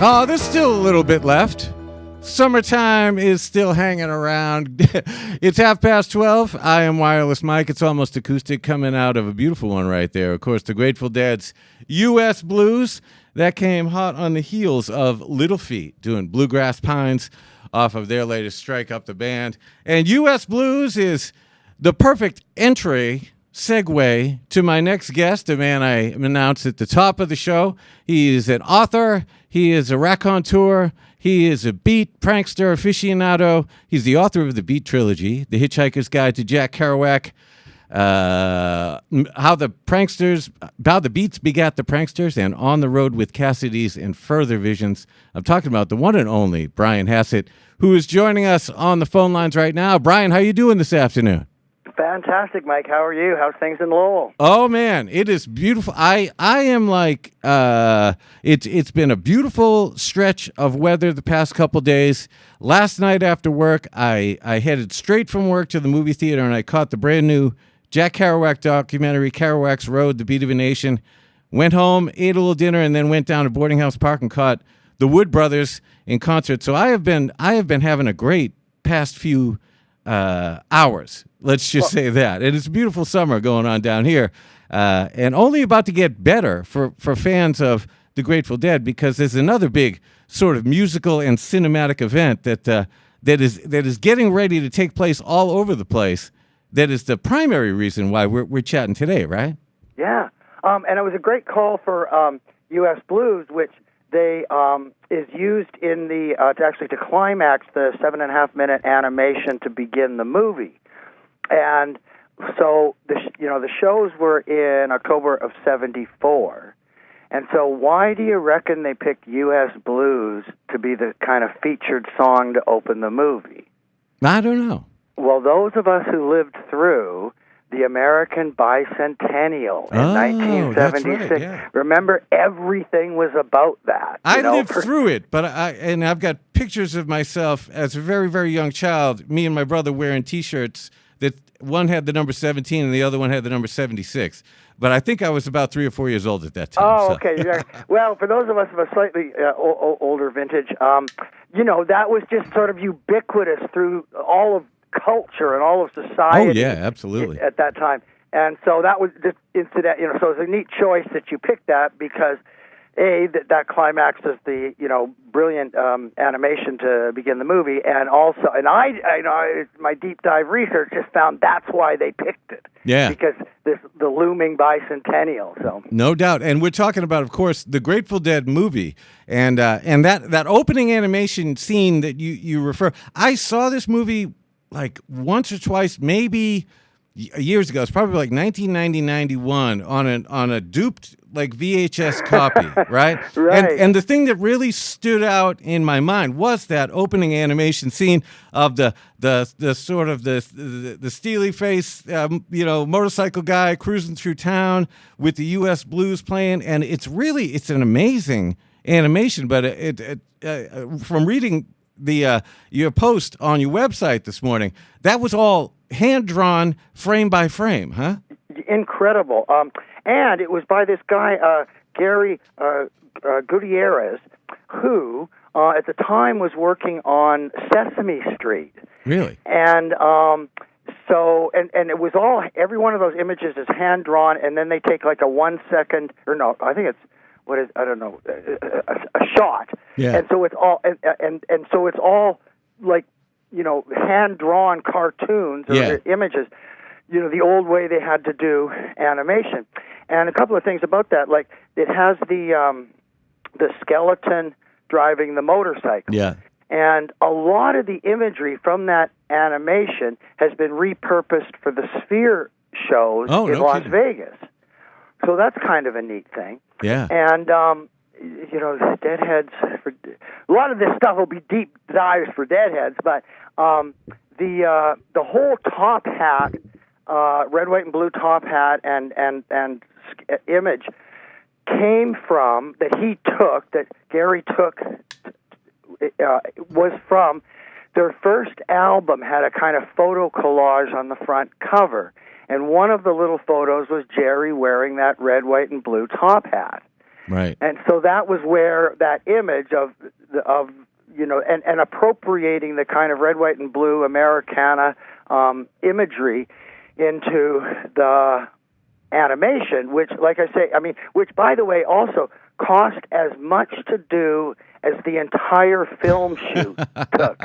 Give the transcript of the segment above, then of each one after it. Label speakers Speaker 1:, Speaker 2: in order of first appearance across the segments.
Speaker 1: Oh, there's still a little bit left. Summertime is still hanging around. It's 12:30. I am Wireless Mike. It's almost acoustic, coming out of a beautiful one right there. Of course, the Grateful Dead's U.S. Blues. That came hot on the heels of Little Feat doing Bluegrass Pines off of their latest Strike Up the Band. And U.S. Blues is the perfect segue to my next guest, a man I announced at the top of the show. He is an author. He is a raconteur. He is a beat prankster aficionado. He's the author of the Beat Trilogy, The Hitchhiker's Guide to Jack Kerouac, how the beats begat the pranksters, and On the Road with Cassidy's and Further Visions. I'm talking about the one and only Brian Hassett, who is joining us on the phone lines right now. Brian, how you doing this afternoon?
Speaker 2: Fantastic, Mike. How are you? How's things in Lowell?
Speaker 1: Oh man, it is beautiful. I am like it's been a beautiful stretch of weather the past couple days. Last night after work, I headed straight from work to the movie theater and I caught the brand new Jack Kerouac documentary, Kerouac's Road, The Beat of a Nation. Went home, ate a little dinner, and then went down to Boarding House Park and caught the Wood Brothers in concert. So I have been having a great past few hours. Let's just say that. And it's a beautiful summer going on down here, and only about to get better for fans of the Grateful Dead, because there's another big sort of musical and cinematic event that is getting ready to take place all over the place. That is the primary reason why we're chatting today, right?
Speaker 2: Yeah, and it was a great call for U.S. Blues, which they is used in the to climax the 7.5-minute animation to begin the movie. And so the shows were in October of '74, and so why do you reckon they picked U.S. Blues to be the kind of featured song to open the movie?
Speaker 1: I don't know.
Speaker 2: Well, those of us who lived through the American bicentennial in 1976.
Speaker 1: That's right, yeah.
Speaker 2: Remember, everything was about that.
Speaker 1: I lived through it, but I've got pictures of myself as a very, very young child, me and my brother wearing T-shirts that one had the number 17 and the other one had the number 76. But I think I was about 3 or 4 years old at that time.
Speaker 2: Oh, okay. Yeah. Well, for those of us of a slightly older vintage, that was just sort of ubiquitous through all of culture and all of society.
Speaker 1: Oh, yeah, absolutely.
Speaker 2: At that time. And so that was just incident, so it's a neat choice that you picked that because, that climaxes the, brilliant animation to begin the movie. And also, my deep dive research just found that's why they picked it.
Speaker 1: Yeah.
Speaker 2: Because the looming bicentennial. So.
Speaker 1: No doubt. And we're talking about, of course, the Grateful Dead movie. And that opening animation scene that you refer. I saw this movie like once or twice, maybe years ago. It's probably like 1990, 91 on a duped like VHS copy, right?
Speaker 2: Right.
Speaker 1: And the thing that really stood out in my mind was that opening animation scene of the sort of the steely face, motorcycle guy cruising through town with the U.S. Blues playing, and it's an amazing animation. But from reading your post on your website this morning, that was all hand-drawn frame by frame, huh?
Speaker 2: Incredible. And it was by this guy, Gary Gutierrez, who at the time was working on Sesame Street.
Speaker 1: Really?
Speaker 2: And so it was all, every one of those images is hand-drawn, and then they take like a 1 second, or no, I think it's, a shot.
Speaker 1: Yeah.
Speaker 2: And so it's all, and so it's all like, hand-drawn cartoons or images, the old way they had to do animation. And a couple of things about that, like it has the skeleton driving the motorcycle.
Speaker 1: Yeah.
Speaker 2: And a lot of the imagery from that animation has been repurposed for the Sphere shows in Las Vegas. So that's kind of a neat thing.
Speaker 1: Yeah.
Speaker 2: And, Deadheads, a lot of this stuff will be deep dives for Deadheads, but the whole top hat, red, white, and blue top hat and image came from, that Gary took, was from their first album, had a kind of photo collage on the front cover. And one of the little photos was Jerry wearing that red, white, and blue top hat.
Speaker 1: Right.
Speaker 2: And so that was where that image of and appropriating the kind of red, white, and blue Americana imagery into the animation, which, like I say, which, by the way, also cost as much to do as the entire film shoot took.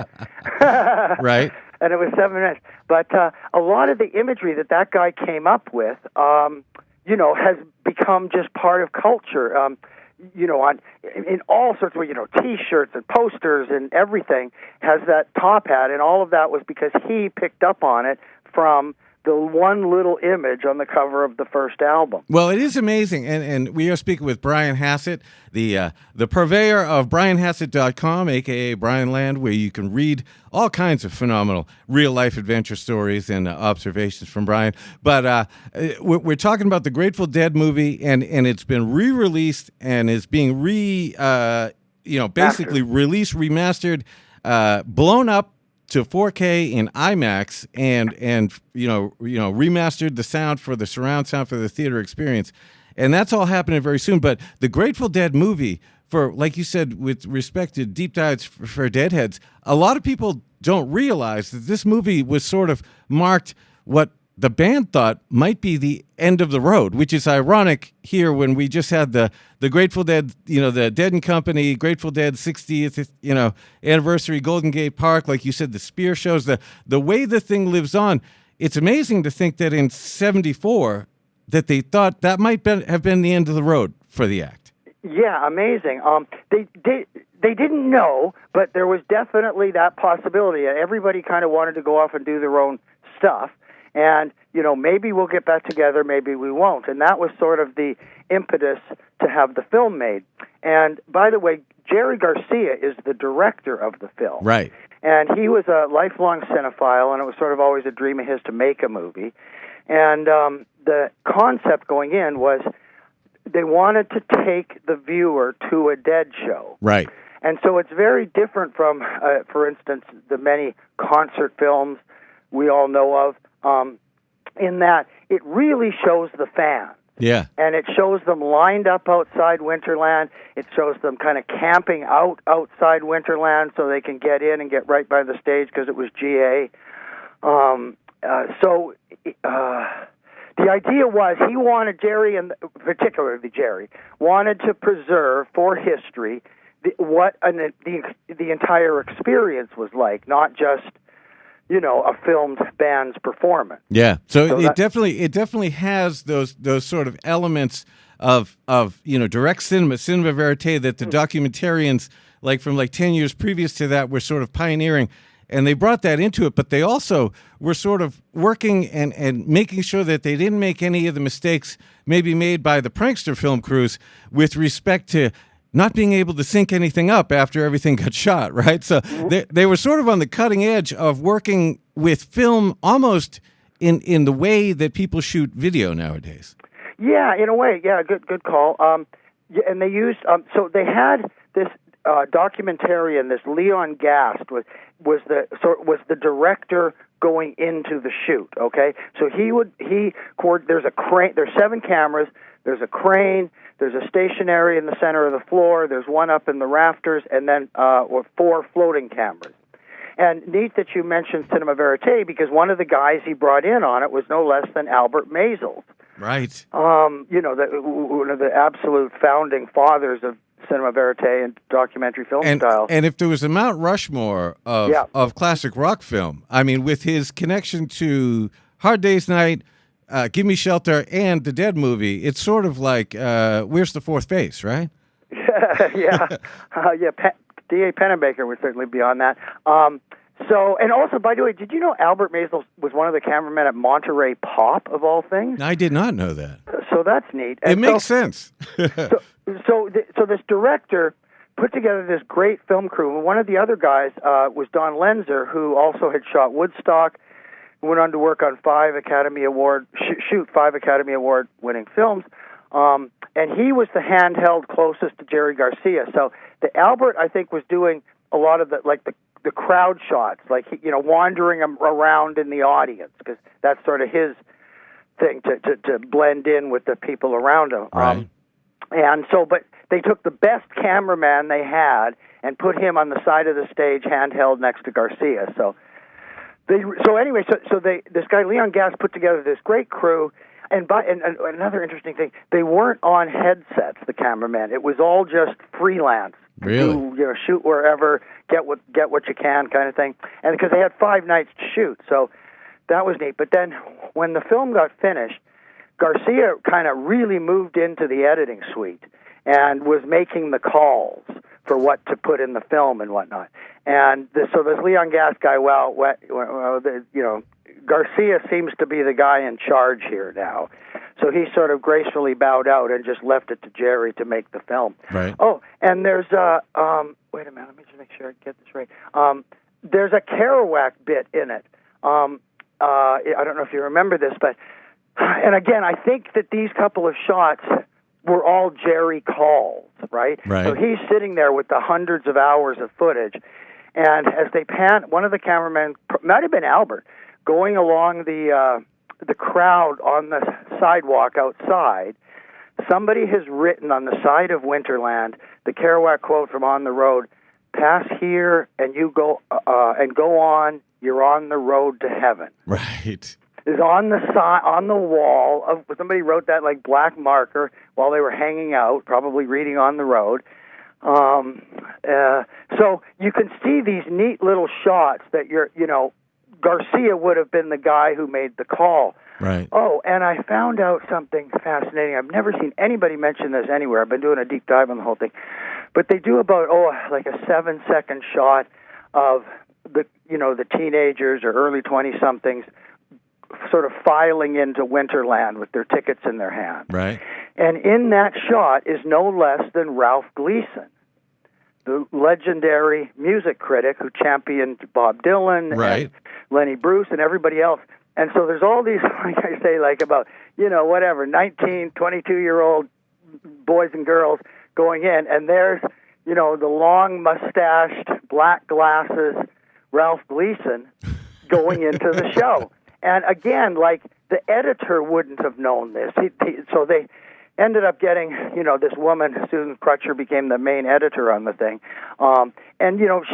Speaker 1: Right.
Speaker 2: And it was 7 minutes. But a lot of the imagery that guy came up with, has become just part of culture. In all sorts of, T-shirts and posters and everything has that top hat, and all of that was because he picked up on it from the one little image on the cover of the first album.
Speaker 1: Well, it is amazing, and we are speaking with Brian Hassett, the purveyor of BrianHassett.com, a.k.a. Brian Land, where you can read all kinds of phenomenal real-life adventure stories and observations from Brian. But we're talking about the Grateful Dead movie, and it's been re-released and is being basically released, remastered, blown up to 4K in IMAX, and remastered the sound for the surround sound for the theater experience, and that's all happening very soon. But the Grateful Dead movie, for, like you said, with respect to deep dives for Deadheads, a lot of people don't realize that this movie was sort of marked what the band thought might be the end of the road, which is ironic here when we just had the Grateful Dead, the Dead and Company, Grateful Dead 60th, anniversary, Golden Gate Park, like you said, the Spear shows, the way the thing lives on. It's amazing to think that in 74 that they thought that might have been the end of the road for the act.
Speaker 2: Yeah, amazing. They didn't know, but there was definitely that possibility. Everybody kind of wanted to go off and do their own stuff. And, maybe we'll get back together, maybe we won't. And that was sort of the impetus to have the film made. And, by the way, Jerry Garcia is the director of the film.
Speaker 1: Right.
Speaker 2: And he was a lifelong cinephile, and it was sort of always a dream of his to make a movie. And the concept going in was they wanted to take the viewer to a Dead show.
Speaker 1: Right.
Speaker 2: And so it's very different from, for instance, the many concert films we all know of, in that it really shows the fans.
Speaker 1: Yeah.
Speaker 2: And it shows them lined up outside Winterland. It shows them kind of camping outside Winterland so they can get in and get right by the stage because it was GA. The idea was he wanted Jerry, and particularly Jerry, wanted to preserve for history what the entire experience was like, not just a filmed band's performance.
Speaker 1: Yeah, so it definitely has those sort of elements of direct cinema vérité that the documentarians from 10 years previous to that were sort of pioneering, and they brought that into it. But they also were sort of working and making sure that they didn't make any of the mistakes maybe made by the prankster film crews with respect to not being able to sync anything up after everything got shot, right? So they were sort of on the cutting edge of working with film almost in the way that people shoot video nowadays.
Speaker 2: Yeah, in a way, yeah, good call. And they used, so they had this documentarian, this Leon Gast, was the director going into the shoot, okay? So there's a crane, there's 7 cameras, there's a crane, there's a stationary in the center of the floor, there's one up in the rafters, and then 4 floating cameras. And neat that you mentioned cinema vérité, because one of the guys he brought in on it was no less than Albert Maysles.
Speaker 1: Right.
Speaker 2: One of the absolute founding fathers of cinema vérité and documentary film style.
Speaker 1: And if there was a Mount Rushmore of classic rock film, I mean, with his connection to Hard Day's Night, Give Me Shelter, and the Dead movie, it's sort of like Where's the Fourth Face, right?
Speaker 2: Yeah. D.A. Pennebaker would certainly be on that. And also, by the way, did you know Albert Maysles was one of the cameramen at Monterey Pop, of all things?
Speaker 1: I did not know that.
Speaker 2: So that's neat.
Speaker 1: It makes sense.
Speaker 2: So this director put together this great film crew. And one of the other guys was Don Lenzer, who also had shot Woodstock, went on to work on 5 Academy Award winning films. And he was the handheld closest to Jerry Garcia. So the Albert, I think, was doing a lot of the crowd shots, wandering around in the audience, because that's sort of his thing to blend in with the people around him.
Speaker 1: Right.
Speaker 2: And so, but they took the best cameraman they had and put him on the side of the stage, handheld next to Garcia. So this guy Leon Gast put together this great crew. And another interesting thing, they weren't on headsets, the cameramen. It was all just freelance.
Speaker 1: Really?
Speaker 2: Shoot wherever, get what you can, kind of thing. And because they had 5 nights to shoot, so that was neat. But then when the film got finished, Garcia kind of really moved into the editing suite and was making the calls for what to put in the film and whatnot. And so this Leon Gast guy, Garcia seems to be the guy in charge here now. So he sort of gracefully bowed out and just left it to Jerry to make the film.
Speaker 1: Right.
Speaker 2: Oh, and there's wait a minute, let me just make sure I get this right. There's a Kerouac bit in it. I don't know if you remember this, but, and again, I think that these couple of shots were all Jerry calls, right?
Speaker 1: Right.
Speaker 2: So he's sitting there with the hundreds of hours of footage, and as they pan, one of the cameramen, might have been Albert, going along the crowd on the sidewalk outside, somebody has written on the side of Winterland the Kerouac quote from On the Road: "Pass here and you go on. You're on the road to heaven."
Speaker 1: Right.
Speaker 2: Is on the side, on the wall of somebody wrote that like black marker while they were hanging out, probably reading On the Road. So you can see these neat little shots that Garcia would have been the guy who made the call.
Speaker 1: Right.
Speaker 2: Oh, and I found out something fascinating. I've never seen anybody mention this anywhere. I've been doing a deep dive on the whole thing. But they do about, like a 7-second shot of the teenagers or early 20-somethings sort of filing into Winterland with their tickets in their hand.
Speaker 1: Right.
Speaker 2: And in that shot is no less than Ralph Gleason, the legendary music critic who championed Bob Dylan,
Speaker 1: right,
Speaker 2: and Lenny Bruce, and everybody else. And so there's all these, like I say, like about, 19, 22-year-old boys and girls going in, and there's, the long mustached, black glasses Ralph Gleason going into the show. And again, like, the editor wouldn't have known this. So they ended up getting, this woman, Susan Crutcher, became the main editor on the thing. And,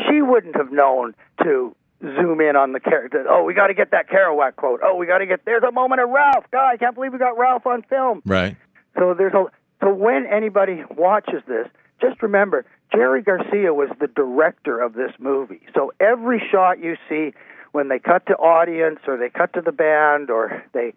Speaker 2: she wouldn't have known to zoom in on the character. Oh, we got to get that Kerouac quote. Oh, we got to get, there's a moment of Ralph. God, I can't believe we got Ralph on film.
Speaker 1: Right.
Speaker 2: So so when anybody watches this, just remember, Jerry Garcia was the director of this movie. So every shot you see, when they cut to audience or they cut to the band or they,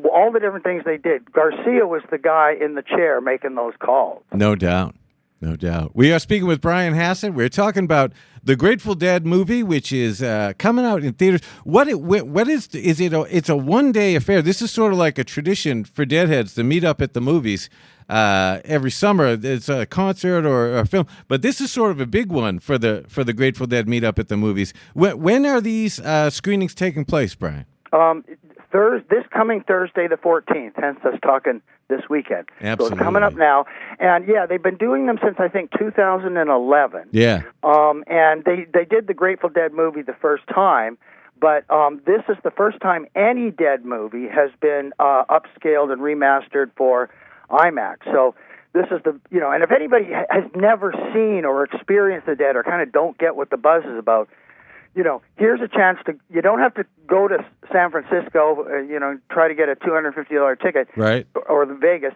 Speaker 2: all the different things they did, Garcia was the guy in the chair making those calls.
Speaker 1: No doubt. No doubt. We are speaking with Brian Hassett. We're talking about the Grateful Dead movie, which is coming out in theaters. What is it? It's a one-day affair. This is sort of like a tradition for Deadheads to meet up at the movies every summer. It's a concert or a film, but this is sort of a big one for the Grateful Dead meet up at the movies. When are these screenings taking place, Brian?
Speaker 2: This coming Thursday, the 14th. Hence us talking this weekend.
Speaker 1: Absolutely.
Speaker 2: So it's coming up now, and yeah, they've been doing them since I think 2011.
Speaker 1: Yeah.
Speaker 2: And they did the Grateful Dead movie the first time, but this is the first time any Dead movie has been upscaled and remastered for IMAX. So this is and if anybody has never seen or experienced the Dead or kind of don't get what the buzz is about, here's a chance you don't have to go to San Francisco, try to get a $250 ticket,
Speaker 1: right,
Speaker 2: or the Vegas.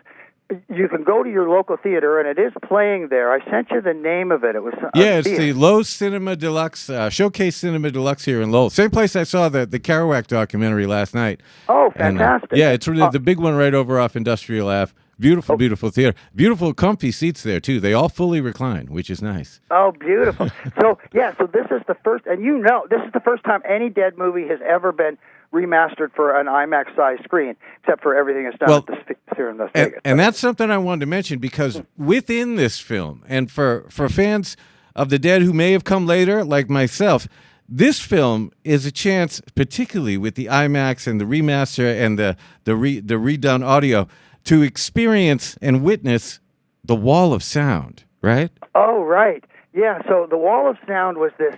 Speaker 2: You can go to your local theater, and it is playing there. I sent you the name of it. It was
Speaker 1: it's the Lowell Cinema Deluxe, Showcase Cinema Deluxe here in Lowell. Same place I saw the Kerouac documentary last night.
Speaker 2: Oh, fantastic.
Speaker 1: And, it's really the big one right over off Industrial Ave. Beautiful, beautiful theater. Beautiful, comfy seats there, too. They all fully recline, which is nice.
Speaker 2: Oh, beautiful. So this is the first, and this is the first time any Dead movie has ever been remastered for an IMAX-sized screen, except for everything that's done at the Sphere in Las Vegas.
Speaker 1: And that's something I wanted to mention, because within this film, and for fans of the Dead who may have come later, like myself, this film is a chance, particularly with the IMAX and the remaster and the redone audio, to experience and witness the wall of sound, right?
Speaker 2: Oh, right. Yeah, so the wall of sound was this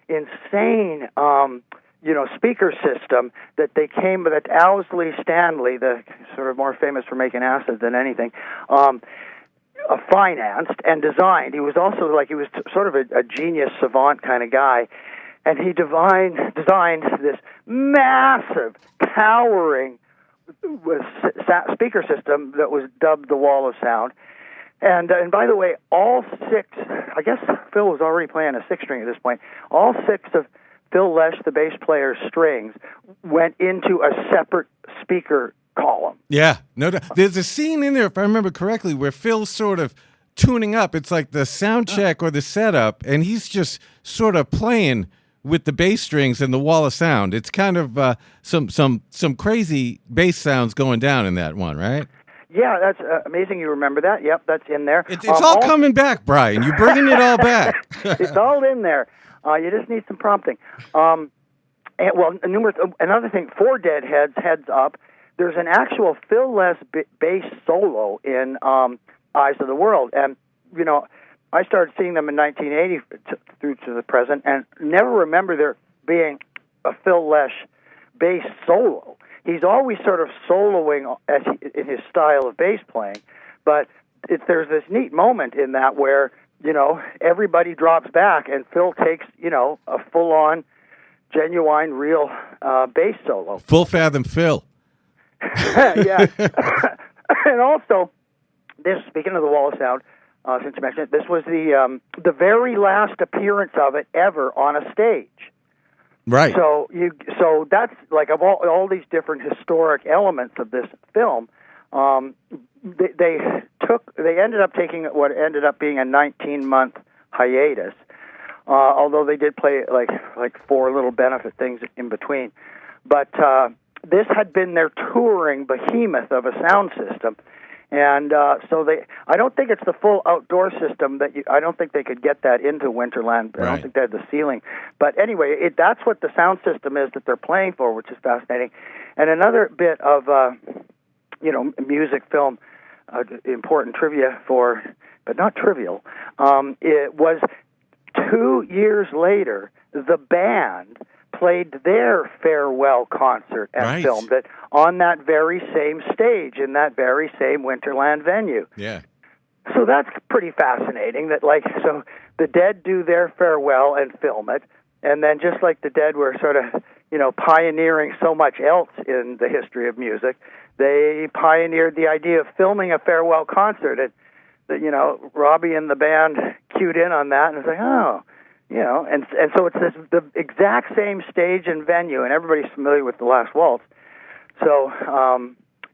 Speaker 2: insane, speaker system that Owsley Stanley, the sort of more famous for making acid than anything, financed and designed. He was also he was sort of a genius savant kind of guy, and he designed this massive, towering speaker system that was dubbed the Wall of Sound. And by the way, all six, I guess Phil was already playing a six string at this point, all six of Phil Lesh, the bass player's strings, went into a separate speaker column.
Speaker 1: Yeah, no doubt. There's a scene in there, if I remember correctly, where Phil's sort of tuning up. It's like the sound check or the setup, and he's just sort of playing with the bass strings and the Wall of Sound. It's kind of some crazy bass sounds going down in that one, right?
Speaker 2: Yeah, that's amazing you remember that. Yep, that's in there.
Speaker 1: It's all coming back, Brian. You're bringing it all back.
Speaker 2: It's all in there. You just need some prompting. Another thing, for Deadheads, heads up, there's an actual Phil Lesh bass solo in Eyes of the World. And, I started seeing them in 1980 through to the present and never remember there being a Phil Lesh bass solo. He's always sort of soloing in his style of bass playing, but there's this neat moment in that where, everybody drops back and Phil takes, a full-on, genuine, real bass solo.
Speaker 1: Full fathom Phil.
Speaker 2: Yeah. And also, speaking of the Wall of Sound, since you mentioned it, this was the very last appearance of it ever on a stage.
Speaker 1: Right.
Speaker 2: So that's like of all these different historic elements of this film. They ended up taking what ended up being a 19-month hiatus. Although they did play like four little benefit things in between, but this had been their touring behemoth of a sound system. And so I don't think it's the full outdoor system I don't think they could get that into Winterland. I don't think they had the ceiling. But anyway, that's what the sound system is that they're playing for, which is fascinating. And another bit of, music film, important trivia but not trivial, it was 2 years later, the band played their farewell concert and filmed it on that very same stage in that very same Winterland venue.
Speaker 1: Yeah.
Speaker 2: So that's pretty fascinating that so the Dead do their farewell and film it, and then just like the Dead were sort of, pioneering so much else in the history of music, they pioneered the idea of filming a farewell concert, and Robbie and the band cued in on that and was like, oh, and so it's the exact same stage and venue, and everybody's familiar with The Last Waltz. So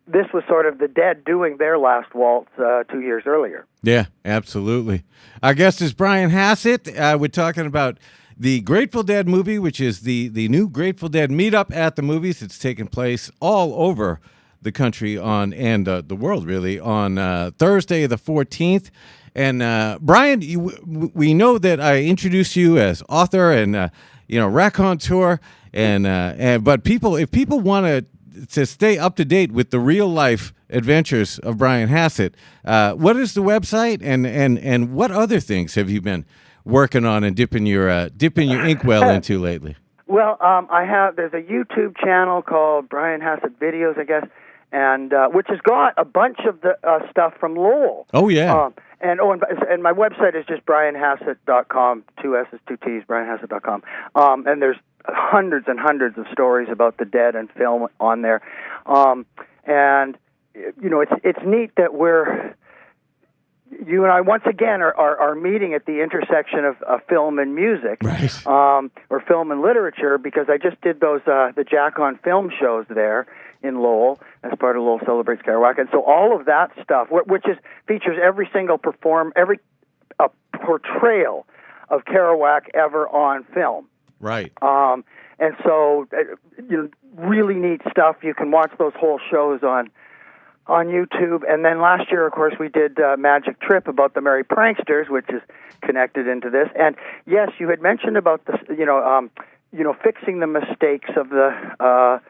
Speaker 2: this was sort of the Dead doing their last waltz 2 years earlier.
Speaker 1: Yeah, absolutely. Our guest is Brian Hassett. We're talking about the Grateful Dead movie, which is the new Grateful Dead meetup at the movies. It's taking place all over the country and the world, really, on Thursday the 14th. And Brian, we know that I introduced you as author and raconteur, but if people want to stay up to date with the real life adventures of Brian Hassett, what is the website and what other things have you been working on and dipping your inkwell into lately? Well,
Speaker 2: there's a YouTube channel called Brian Hassett Videos, I guess, and which has got a bunch of the stuff from Lowell.
Speaker 1: Oh yeah.
Speaker 2: And my website is just brianhassett.com, 2 S's, 2 T's, brianhassett.com. And there's hundreds and hundreds of stories about the Dead and film on there. And it's neat that you and I once again are meeting at the intersection of film and music,
Speaker 1: right.
Speaker 2: Or film and literature, because I just did those the Jack on Film shows there in Lowell as part of Lowell Celebrates Kerouac, and so all of that stuff, which features every single portrayal of Kerouac ever on film.
Speaker 1: Right.
Speaker 2: And so really neat stuff. You can watch those whole shows on YouTube. And then last year, of course, we did Magic Trip about the Merry Pranksters, which is connected into this. And yes, you had mentioned about this, fixing the mistakes of the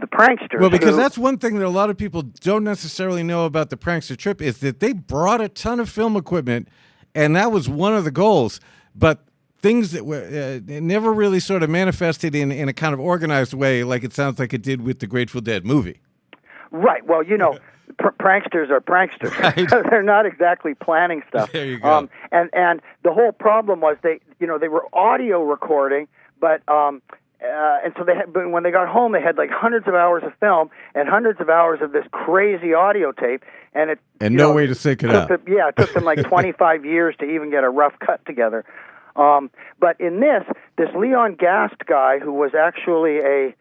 Speaker 2: pranksters.
Speaker 1: Well, because that's one thing that a lot of people don't necessarily know about the Prankster Trip is that they brought a ton of film equipment, and that was one of the goals. But things that were never really sort of manifested in a kind of organized way, like it sounds like it did with the Grateful Dead movie.
Speaker 2: Right. Well, pranksters are pranksters.
Speaker 1: Right.
Speaker 2: They're not exactly planning stuff.
Speaker 1: There you go.
Speaker 2: And the whole problem was they were audio recording, but and so but when they got home, they had like hundreds of hours of film and hundreds of hours of this crazy audio tape, and
Speaker 1: no way to sync it up.
Speaker 2: It took them like 25 years to even get a rough cut together. But in this Leon Gast guy, who was actually a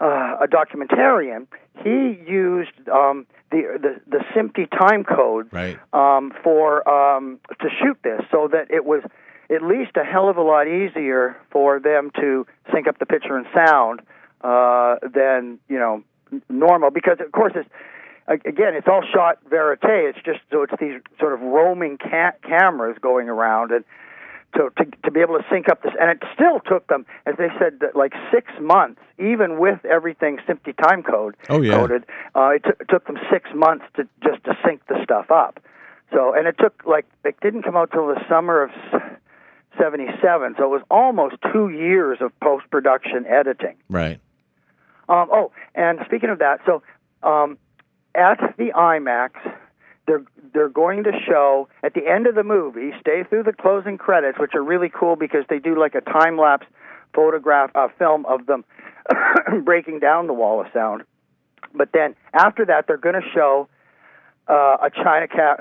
Speaker 2: documentarian, he used the SMPTE time code
Speaker 1: right.
Speaker 2: To shoot this, so that it was at least a hell of a lot easier for them to sync up the picture and sound than normal. Because of course it's all shot vérité. It's just so it's these sort of roaming cameras going around, and so to be able to sync up this, and it still took them, as they said, like 6 months, even with everything SMPTE time code coded. It took them 6 months to sync the stuff up. So, and it didn't come out till the summer of '77, so it was almost 2 years of post-production editing.
Speaker 1: Right.
Speaker 2: And speaking of that, so at the IMAX, they're going to show at the end of the movie, stay through the closing credits, which are really cool because they do like a time-lapse film of them breaking down the wall of sound. But then after that, they're going to show a China Cat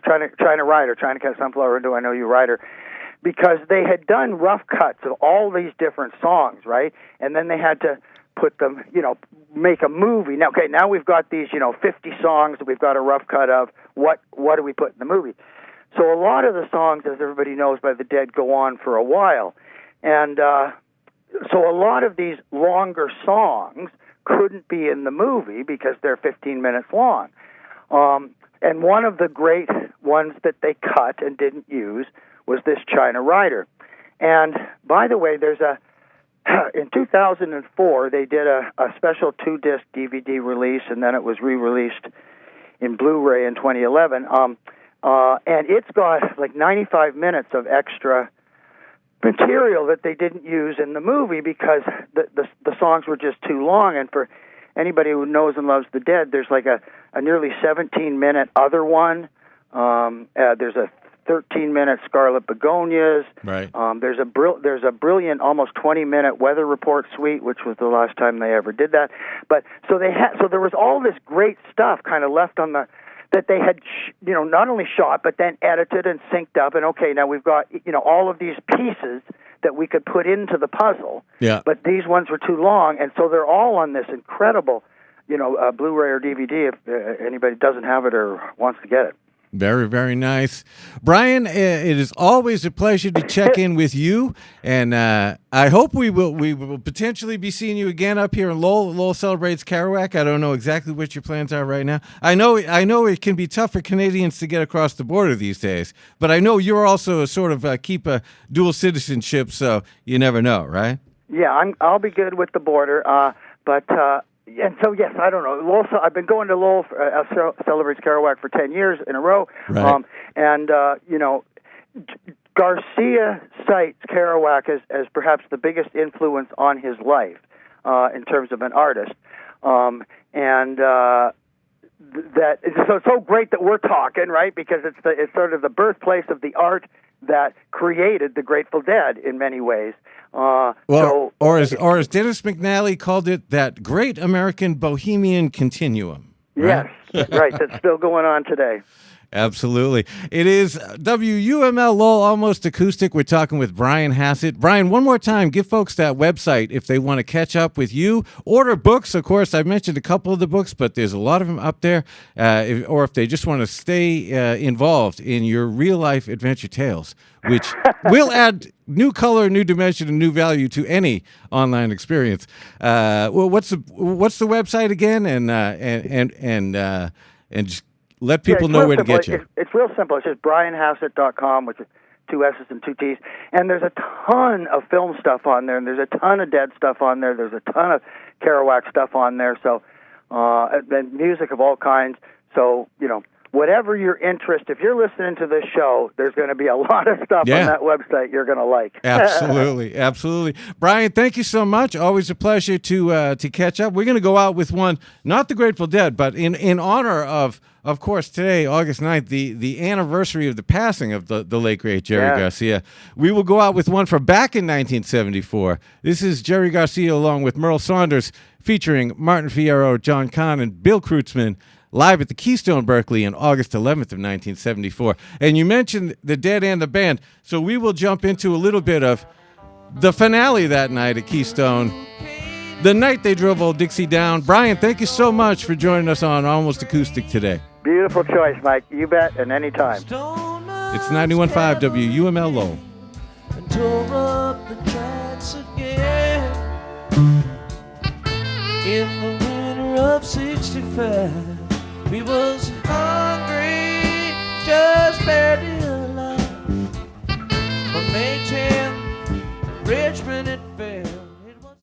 Speaker 2: China Rider, China Cat Sunflower into I Know You Rider, because they had done rough cuts of all these different songs, right? And then they had to put them, make a movie. Now we've got these, 50 songs that we've got a rough cut of. What do we put in the movie? So a lot of the songs, as everybody knows by the Dead, go on for a while. And so a lot of these longer songs couldn't be in the movie because they're 15 minutes long. And one of the great ones that they cut and didn't use was this China Rider. And by the way, in 2004, they did a special 2-disc DVD release, and then it was re-released in Blu-ray in 2011. And it's got like 95 minutes of extra material that they didn't use in the movie because the songs were just too long. And for anybody who knows and loves the Dead, there's like a nearly 17-minute other one. There's a 13-minute Scarlet Begonias.
Speaker 1: Right.
Speaker 2: There's a brilliant almost 20-minute Weather Report suite, which was the last time they ever did that. But so there was all this great stuff kind of left on that they had not only shot but then edited and synced up. And okay, now we've got all of these pieces that we could put into the puzzle.
Speaker 1: Yeah.
Speaker 2: But these ones were too long, and so they're all on this incredible Blu-ray or DVD if anybody doesn't have it or wants to get it.
Speaker 1: Very, very nice. Brian, it is always a pleasure to check in with you, and I hope we will potentially be seeing you again up here in Lowell. Lowell celebrates Kerouac. I don't know exactly what your plans are right now. I know it can be tough for Canadians to get across the border these days, but I know you're also a sort of keep a dual citizenship, so you never know, right?
Speaker 2: Yeah, I'll be good with the border, but. And so, yes, I don't know. Lowell, I've been going to Lowell celebrates Kerouac for 10 years in a row.
Speaker 1: Right.
Speaker 2: Garcia cites Kerouac as perhaps the biggest influence on his life in terms of an artist. So it's so great that we're talking, right? Because it's sort of the birthplace of the art that created the Grateful Dead in many ways. Or as
Speaker 1: Dennis McNally called it, that great American bohemian continuum. Right?
Speaker 2: Yes, right. That's still going on today.
Speaker 1: Absolutely. It is WUML Lowell Almost Acoustic. We're talking with Brian Hassett. Brian, one more time, give folks that website if they want to catch up with you. Order books. Of course, I've mentioned a couple of the books, but there's a lot of them up there. Or if they just want to stay involved in your real-life adventure tales, which will add new color, new dimension, and new value to any online experience. What's the website again? And just let people know where to get you.
Speaker 2: It's real simple. It's just brianhassett.com, which is 2 S's and 2 T's. And there's a ton of film stuff on there, and there's a ton of Dead stuff on there. There's a ton of Kerouac stuff on there. So, and music of all kinds. So, whatever your interest, if you're listening to this show, there's going to be a lot of stuff on that website you're going to like.
Speaker 1: Absolutely, absolutely. Brian, thank you so much. Always a pleasure to catch up. We're going to go out with one, not the Grateful Dead, but in honor of course, today, August 9th, the anniversary of the passing of the late, great Jerry Garcia. We will go out with one from back in 1974. This is Jerry Garcia along with Merle Saunders, featuring Martin Fierro, John Kahn, and Bill Kreutzmann, live at the Keystone Berkeley on August 11th of 1974. And you mentioned the Dead and the band, so we will jump into a little bit of the finale that night at Keystone, the night they drove Old Dixie down. Brian, thank you so much for joining us on Almost Acoustic today.
Speaker 2: Beautiful choice, Mike. You bet, and anytime.
Speaker 1: It's 91.5 WUML Lowell.
Speaker 3: And tore up the tracks again in the winter of '65. We was